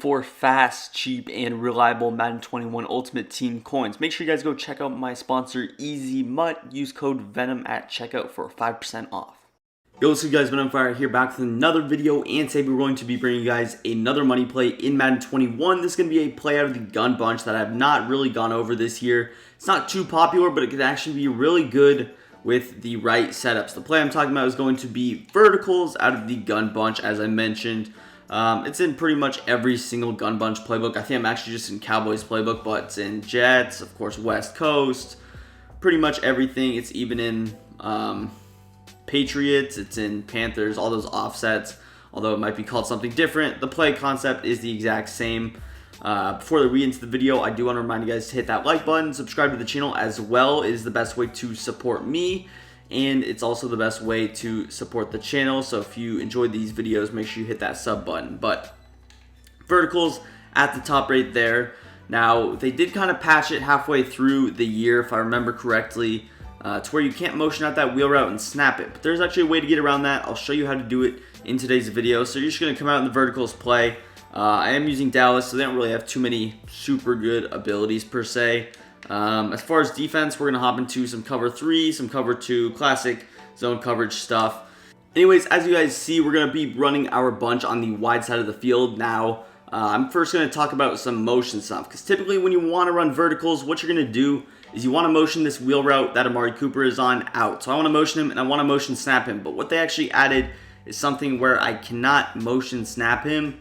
for fast, cheap, and reliable Madden 21 Ultimate Team coins. Make sure you guys go check out my sponsor, Easy Mutt. Use code VENOM at checkout for 5% off. Yo, what's up guys, VenomFire here, back with another video, and today we're going to be bringing you guys another money play in Madden 21. This is going to be a play out of the gun bunch that I've not really gone over this year. It's not too popular, but it could actually be really good with the right setups. The play I'm talking about is going to be verticals out of the gun bunch, as I mentioned. It's in pretty much every single gun bunch playbook. I think I'm actually just in Cowboys playbook, but it's in Jets, of course, West Coast, pretty much everything. It's even in Patriots, it's in Panthers, all those offsets, although it might be called something different. The play concept is the exact same. Before we get into the video, I do want to remind you guys to hit that like button, subscribe to the channel as well. It is the best way to support me, and it's also the best way to support the channel. So if you enjoyed these videos, make sure you hit that sub button. But verticals at the top right there. Now, they did kind of patch it halfway through the year, if I remember correctly, to where you can't motion out that wheel route and snap it. But there's actually a way to get around that. I'll show you how to do it in today's video. So you're just going to come out in the verticals play. I am using Dallas, so they don't really have too many super good abilities per se. As far as defense, we're going to hop into some cover 3, some cover 2, classic zone coverage stuff. Anyways, as you guys see, we're going to be running our bunch on the wide side of the field. Now, I'm first going to talk about some motion stuff, because typically when you want to run verticals, what you're going to do is you want to motion this wheel route that Amari Cooper is on out. So I want to motion him and I want to motion snap him. But what they actually added is something where I cannot motion snap him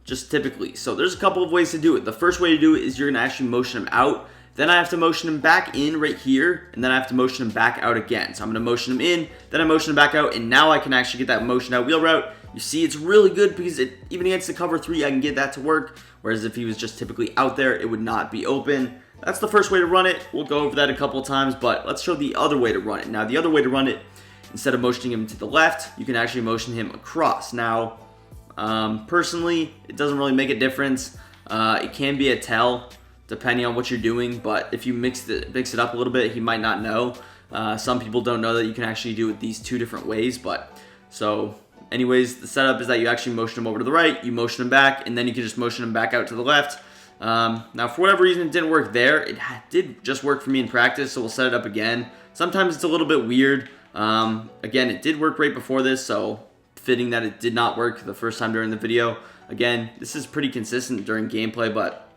just typically. So there's a couple of ways to do it. The first way to do it is you're going to actually motion him out. Then I have to motion him back in right here, and then I have to motion him back out again. So I'm going to motion him in, then I motion him back out, and now I can actually get that motion out wheel route. You see, it's really good because even against the cover 3, I can get that to work. Whereas if he was just typically out there, it would not be open. That's the first way to run it. We'll go over that a couple of times, but let's show the other way to run it. Now, the other way to run it, instead of motioning him to the left, you can actually motion him across. Now, personally, it doesn't really make a difference. It can be a tell depending on what you're doing, but if you mix it up a little bit, he might not know. Some people don't know that you can actually do it these two different ways, but so anyways, the setup is that you actually motion him over to the right, you motion him back, and then you can just motion him back out to the left. Now, for whatever reason, it didn't work there. It did just work for me in practice, so we'll set it up again. Sometimes it's a little bit weird. Again, it did work right before this, so fitting that it did not work the first time during the video. Again, this is pretty consistent during gameplay, but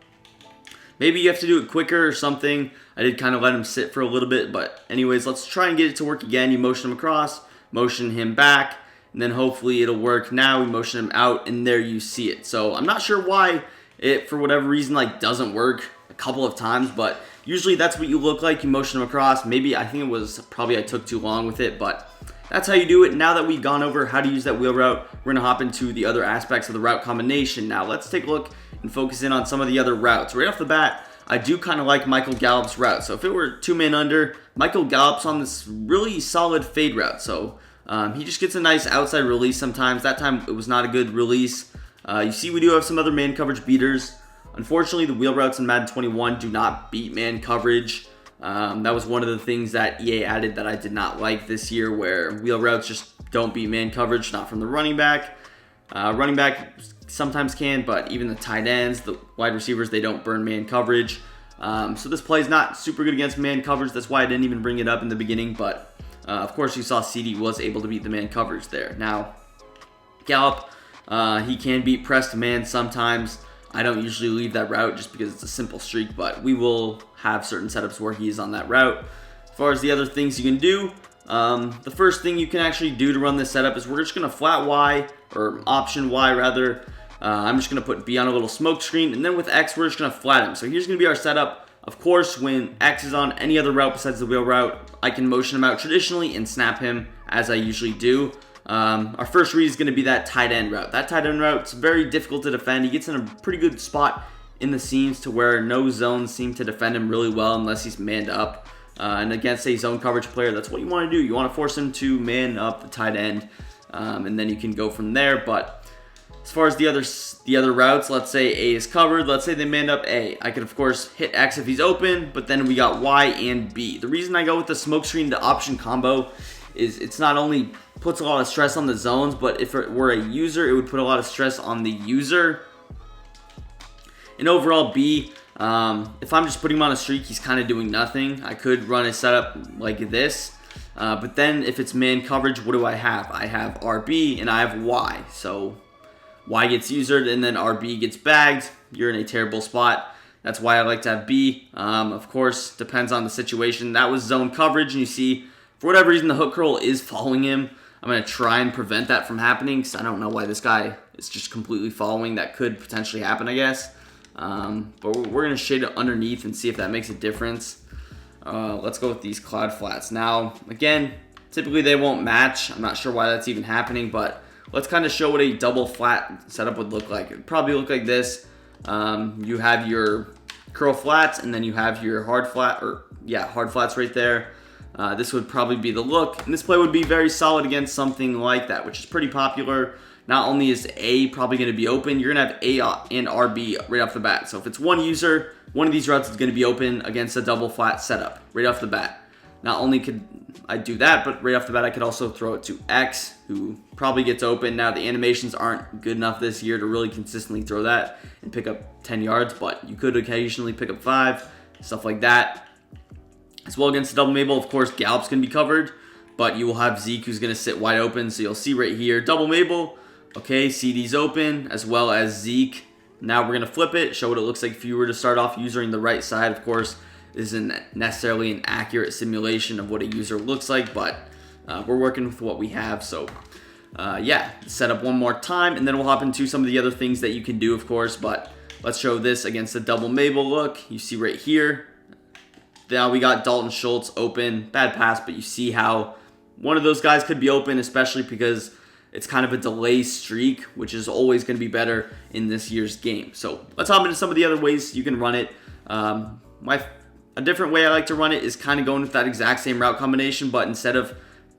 maybe you have to do it quicker or something. I did kind of let him sit for a little bit, but anyways, let's try and get it to work again. You motion him across, motion him back, and then hopefully it'll work. Now we motion him out, and there you see it. So I'm not sure why it, for whatever reason, like doesn't work a couple of times, but usually that's what you look like. You motion him across. Maybe I think it was probably I took too long with it, but that's how you do it. Now that we've gone over how to use that wheel route, we're going to hop into the other aspects of the route combination. Now let's take a look and focus in on some of the other routes. Right off the bat, I do kind of like Michael Gallup's route. So if it were 2-man under, Michael Gallup's on this really solid fade route. So he just gets a nice outside release sometimes. That time it was not a good release. You see, we do have some other man coverage beaters. Unfortunately, the wheel routes in Madden 21 do not beat man coverage. That was one of the things that EA added that I did not like this year, where wheel routes just don't beat man coverage, not from the running back. Running back sometimes can, but even the tight ends, the wide receivers, they don't burn man coverage. So this play is not super good against man coverage. That's why I didn't even bring it up in the beginning, but of course you saw CD was able to beat the man coverage there. Now, Gallup, he can beat press to man sometimes. I don't usually leave that route just because it's a simple streak, but we will have certain setups where he is on that route. As far as the other things you can do, the first thing you can actually do to run this setup is we're just going to flat Y, or option Y rather. I'm just going to put B on a little smoke screen, and then with X, we're just going to flat him. So here's going to be our setup. Of course, when X is on any other route besides the wheel route, I can motion him out traditionally and snap him as I usually do. Our first read is going to be that tight end route. That tight end route is very difficult to defend. He gets in a pretty good spot in the seams to where no zones seem to defend him really well unless he's manned up. And against a zone coverage player, that's what you want to do. You want to force him to man up the tight end, and then you can go from there. But as far as the other routes, let's say A is covered. Let's say they manned up A. I could, of course, hit X if he's open, but then we got Y and B. The reason I go with the smoke screen to option combo is it's not only puts a lot of stress on the zones, but if it were a user, it would put a lot of stress on the user And overall, B, if I'm just putting him on a streak, he's kind of doing nothing. I could run a setup like this. But then if it's man coverage, what do I have? I have RB and I have Y. So Y gets usered and then RB gets bagged. You're in a terrible spot. That's why I like to have B. Of course, depends on the situation. That was zone coverage, and you see, for whatever reason, the hook curl is following him. I'm going to try and prevent that from happening because I don't know why this guy is just completely following. That could potentially happen, I guess. But we're going to shade it underneath and see if that makes a difference. Let's go with these cloud flats. Now, again, typically they won't match. I'm not sure why that's even happening, but let's kind of show what a double flat setup would look like. It would probably look like this. You have your curl flats, and then you have your hard flat, hard flats right there. This would probably be the look, and this play would be very solid against something like that, which is pretty popular. Not only is A probably going to be open, you're going to have A and RB right off the bat. So if it's one user, one of these routes is going to be open against a double flat setup right off the bat. Not only could I do that, but right off the bat, I could also throw it to X, who probably gets open. Now, the animations aren't good enough this year to really consistently throw that and pick up 10 yards, but you could occasionally pick up 5, stuff like that. As well against the double Mabel, of course, Gallup's going to be covered, but you will have Zeke, who's going to sit wide open. So you'll see right here, double Mabel, okay, CD's open, as well as Zeke. Now we're going to flip it, show what it looks like if you were to start off using the right side. Of course, this isn't necessarily an accurate simulation of what a user looks like, but we're working with what we have. So yeah, set up one more time, and then we'll hop into some of the other things that you can do, of course. But let's show this against the double Mabel look. You see right here, now we got Dalton Schultz open. Bad pass, but you see how one of those guys could be open, especially because it's kind of a delay streak, which is always going to be better in this year's game. So let's hop into some of the other ways you can run it. A different way I like to run it is kind of going with that exact same route combination, but instead of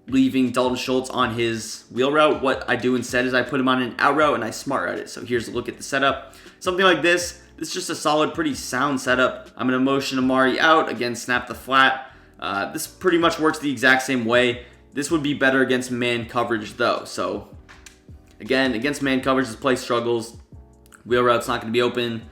leaving Dalton Schultz on his wheel route, what I do instead is I put him on an out route and I smart route it. So here's a look at the setup. Something like this. This is just a solid, pretty sound setup. I'm going to motion Amari out, again, snap the flat. This pretty much works the exact same way. This would be better against man coverage, though. So, again, against man coverage, this play struggles. Wheel route's not going to be open.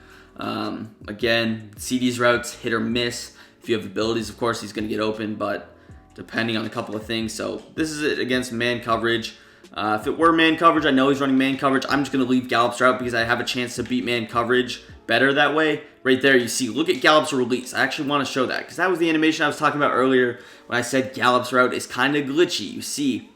Again, CD's routes, hit or miss. If you have abilities, of course, he's going to get open, but depending on a couple of things. So, this is it against man coverage. If it were man coverage, I know he's running man coverage. I'm just going to leave Gallup's route because I have a chance to beat man coverage better that way. Right there, you see, look at Gallup's release. I actually want to show that because that was the animation I was talking about earlier when I said Gallup's route is kind of glitchy. You see,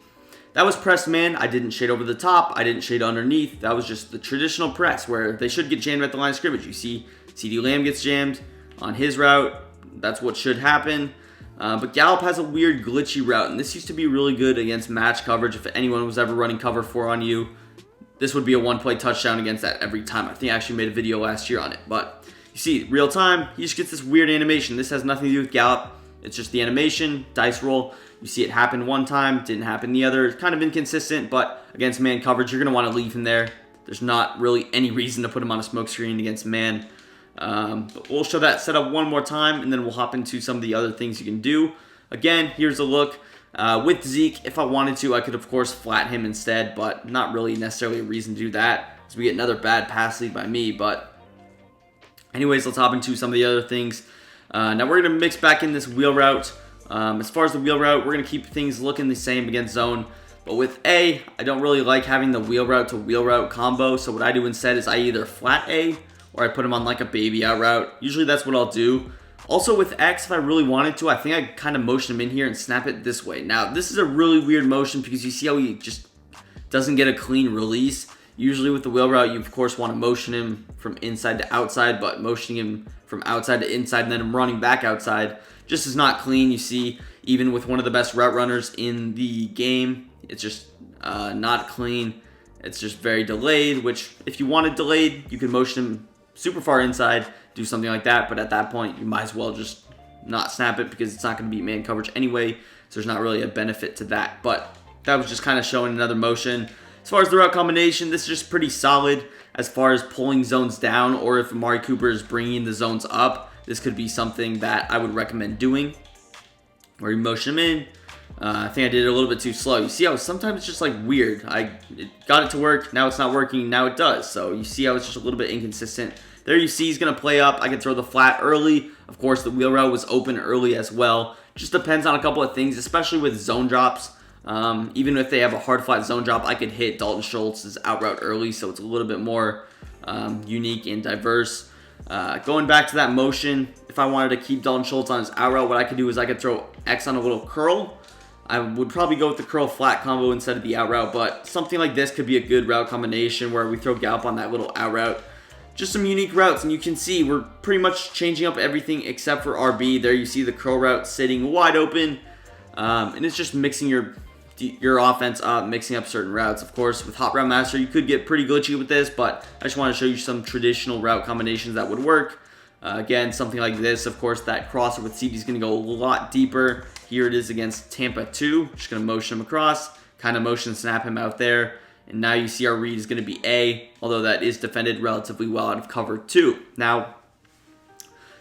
that was pressed man. I didn't shade over the top. I didn't shade underneath. That was just the traditional press where they should get jammed at the line of scrimmage. You see, CD Lamb gets jammed on his route. That's what should happen. But Gallup has a weird glitchy route, and this used to be really good against match coverage. If anyone was ever running cover 4 on you, this would be a one-play touchdown against that every time. I think I actually made a video last year on it. But you see, real time, he just gets this weird animation. This has nothing to do with Gallup. It's just the animation, dice roll. You see it happen one time, didn't happen the other. It's kind of inconsistent, but against man coverage, you're going to want to leave him there. There's not really any reason to put him on a smoke screen against man. But we'll show that setup one more time, and then we'll hop into some of the other things you can do. Again, here's a look. With Zeke, if I wanted to, I could, of course, flat him instead, but not really necessarily a reason to do that, because we get another bad pass lead by me. But anyways, let's hop into some of the other things. Now we're going to mix back in this wheel route. As far as the wheel route, we're going to keep things looking the same against zone. But with A, I don't really like having the wheel route to wheel route combo, so what I do instead is I either flat A, or I put him on like a baby out route. Usually that's what I'll do. Also with X, if I really wanted to, I think I kind of motion him in here and snap it this way. Now, this is a really weird motion because you see how he just doesn't get a clean release. Usually with the wheel route, you of course want to motion him from inside to outside, but motioning him from outside to inside and then him running back outside just is not clean. You see, even with one of the best route runners in the game, it's just not clean. It's just very delayed, which if you want it delayed, you can motion him super far inside, do something like that, but at that point, you might as well just not snap it because it's not going to beat man coverage anyway, so there's not really a benefit to that. But that was just kind of showing another motion. As far as the route combination, this is just pretty solid as far as pulling zones down, or if Amari Cooper is bringing the zones up, this could be something that I would recommend doing, where you motion him in, I think I did it a little bit too slow. You see how sometimes it's just like weird. Got it to work, now it's not working, now it does. So you see how it's just a little bit inconsistent. There you see he's going to play up. I can throw the flat early. Of course, the wheel route was open early as well. Just depends on a couple of things, especially with zone drops. Even if they have a hard flat zone drop, I could hit Dalton Schultz's out route early, so it's a little bit more unique and diverse. Going back to that motion, if I wanted to keep Dalton Schultz on his out route, what I could do is I could throw X on a little curl. I would probably go with the curl flat combo instead of the out route, but something like this could be a good route combination where we throw Gallup on that little out route. Just some unique routes, and you can see we're pretty much changing up everything except for RB. There you see the curl route sitting wide open, and it's just mixing your offense up, mixing up certain routes. Of course, with Hot Route Master, you could get pretty glitchy with this, but I just want to show you some traditional route combinations that would work. Again, something like this, of course, that crosser with CD is going to go a lot deeper. Here it is against Tampa 2. Just going to motion him across, kind of motion snap him out there. And now you see our read is going to be A, although that is defended relatively well out of cover 2. Now,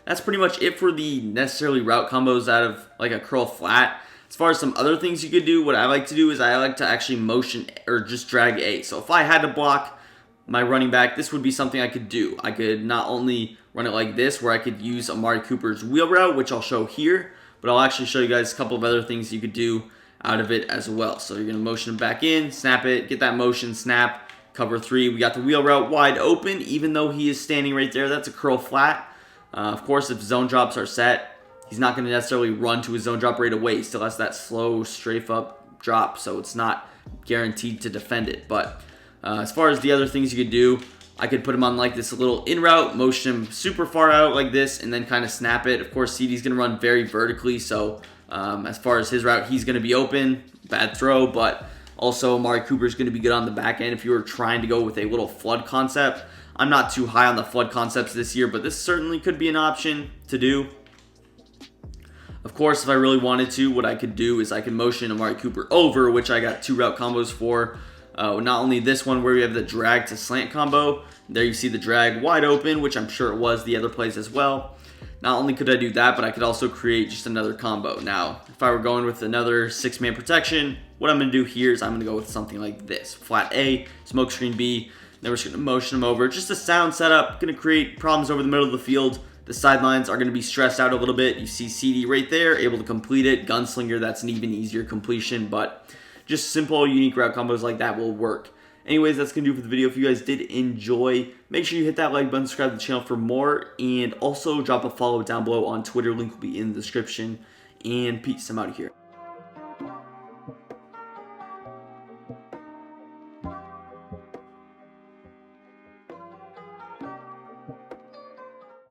that's pretty much it for the necessarily route combos out of like a curl flat. As far as some other things you could do, what I like to do is I like to actually motion or just drag A. So if I had to block my running back, this would be something I could do. I could not only run it like this, where I could use Amari Cooper's wheel route, which I'll show here, but I'll actually show you guys a couple of other things you could do out of it as well. So you're going to motion it back in, snap it, get that motion, snap, cover 3. We got the wheel route wide open, even though he is standing right there. That's a curl flat. Of course, if zone drops are set, he's not going to necessarily run to his zone drop right away. He still has that slow, strafe up drop, so it's not guaranteed to defend it. But as far as the other things you could do, I could put him on like this little in route, motion him super far out like this, and then kind of snap it. Of course, CD's going to run very vertically, so as far as his route, he's going to be open. Bad throw, but also Amari Cooper is going to be good on the back end if you were trying to go with a little flood concept. I'm not too high on the flood concepts this year, but this certainly could be an option to do. Of course, if I really wanted to, what I could do is I could motion Amari Cooper over, which I got 2 route combos for. Not only this one where we have the drag to slant combo. There you see the drag wide open, which I'm sure it was the other plays as well. Not only could I do that, but I could also create just another combo. Now, if I were going with another 6-man protection, what I'm going to do here is I'm going to go with something like this. Flat A, smoke screen B, then we're just going to motion him over. Just a sound setup, going to create problems over the middle of the field. The sidelines are going to be stressed out a little bit. You see CD right there, able to complete it. Gunslinger, that's an even easier completion, but just simple, unique route combos like that will work. Anyways, that's going to do for the video. If you guys did enjoy, make sure you hit that like button, subscribe to the channel for more, and also drop a follow down below on Twitter. Link will be in the description. And peace. I'm out of here.